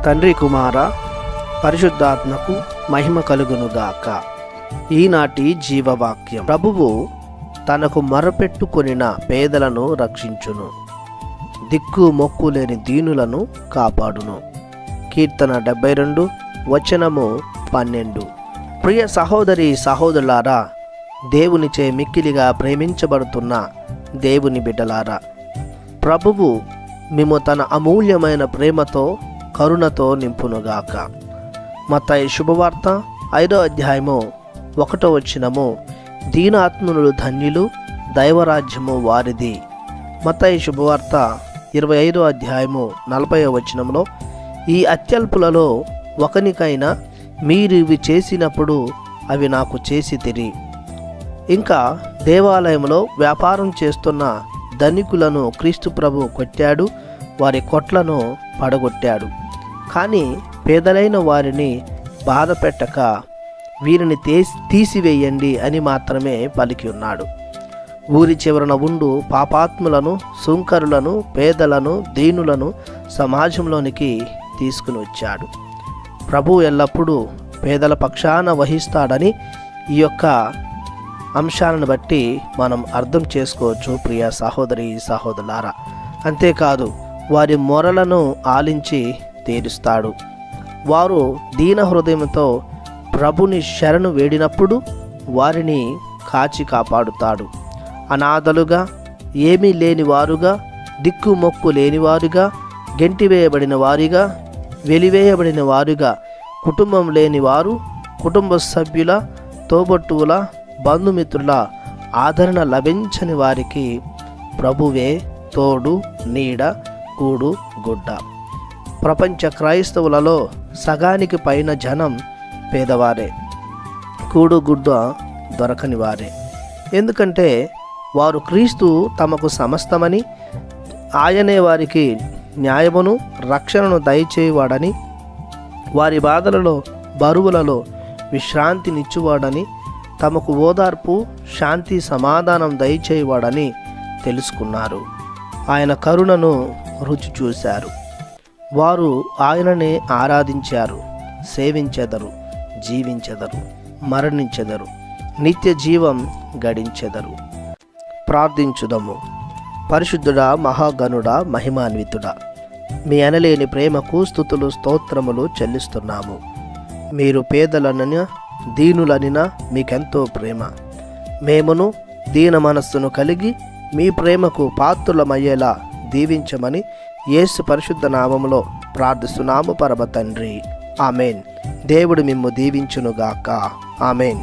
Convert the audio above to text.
తండ్రి కుమార పరిశుద్ధాత్మకు మహిమ కలుగునుగాక. ఈనాటి జీవవాక్యం. ప్రభువు తనకు మొరపెట్టుకొనిన పేదలను రక్షించును, దిక్కు మొక్కు లేని దీనులను కాపాడును. కీర్తన 72 వచనము 12. ప్రియ సహోదరి సహోదరులారా, దేవునిచే మిక్కిలిగా ప్రేమించబడుతున్న దేవుని బిడ్డలారా, ప్రభువు మేము తన అమూల్యమైన ప్రేమతో కరుణతో నింపునుగాక. మత్తయి శుభవార్త 5వ అధ్యాయము 1వ వచనము, దీనాత్మనులు ధన్యులు, దైవరాజ్యము వారిది. మత్తయి శుభవార్త 25వ అధ్యాయము 40వ వచనంలో, ఈ అత్యల్పులలో ఒకనికైనా మీరు ఇవి చేసినప్పుడు అవి నాకు చేసితిరి. ఇంకా దేవాలయంలో వ్యాపారం చేస్తున్న ధనికులను క్రీస్తు ప్రభు కొట్టాడు, వారి కొట్లను పడగొట్టాడు. కానీ పేదలైన వారిని బాధ పెట్టక వీరిని తీసివేయండి అని మాత్రమే పలికి ఉన్నాడు. ఊరి చివరన ఉండు పాపాత్ములను, సుంకరులను, పేదలను, దీనులను సమాజంలోనికి తీసుకుని వచ్చాడు. ప్రభు ఎల్లప్పుడూ పేదల పక్షాన వహిస్తాడని ఈ యొక్క అంశాలను బట్టి మనం అర్థం చేసుకోవచ్చు ప్రియ సహోదరి సహోదరులారా. అంతేకాదు, వారి మొరలను ఆలించి తీరుస్తాడు. వారు దీన హృదయంతో ప్రభుని శరణు వేడినప్పుడు వారిని కాచి కాపాడుతాడు. అనాథలుగా, ఏమీ లేని వారుగా, దిక్కు మొక్కు లేనివారుగా, గెంటివేయబడిన వారిగా, వెలివేయబడిన వారుగా, కుటుంబం లేని వారు, కుటుంబ సభ్యుల, తోబట్టువుల, బంధుమిత్రుల ఆదరణ లభించని వారికి ప్రభువే తోడు, నీడ, కూడు, గుడ్డ. ప్రపంచ క్రైస్తవులలో సగానికి పైన జనం పేదవారే, కూడు గుడ్డ దొరకని వారే. ఎందుకంటే వారు క్రీస్తు తమకు సమస్తమని, ఆయనే వారికి న్యాయమును రక్షణను దయచేయువాడని, వారి బాధలలో బరువులలో విశ్రాంతినిచ్చువాడని, తమకు ఓదార్పు, శాంతి, సమాధానం దయచేయువాడని తెలుసుకున్నారు. ఆయన కరుణను రుచి చూశారు. వారు ఆయననే ఆరాధించారు, సేవించెదరు, జీవించెదరు, మరణించెదరు, నిత్య జీవం గడించెదరు. ప్రార్థించుదము. పరిశుద్ధుడా, మహాగణుడా, మహిమాన్వితుడా, మీ అనలేని ప్రేమకు స్తుతులు స్తోత్రములు చెల్లిస్తున్నాము. మీరు పేదలనిన, దీనులనిన మీకెంతో ప్రేమ. మేమును దీన మనస్సును కలిగి మీ ప్రేమకు పాత్రులమయ్యేలా దీవించమని యేసు పరిశుద్ధ నామములో ప్రార్థిస్తున్నాము పరమ తండ్రి. ఆమెన్. దేవుడు మిమ్ము దీవించునుగాక. ఆమెన్.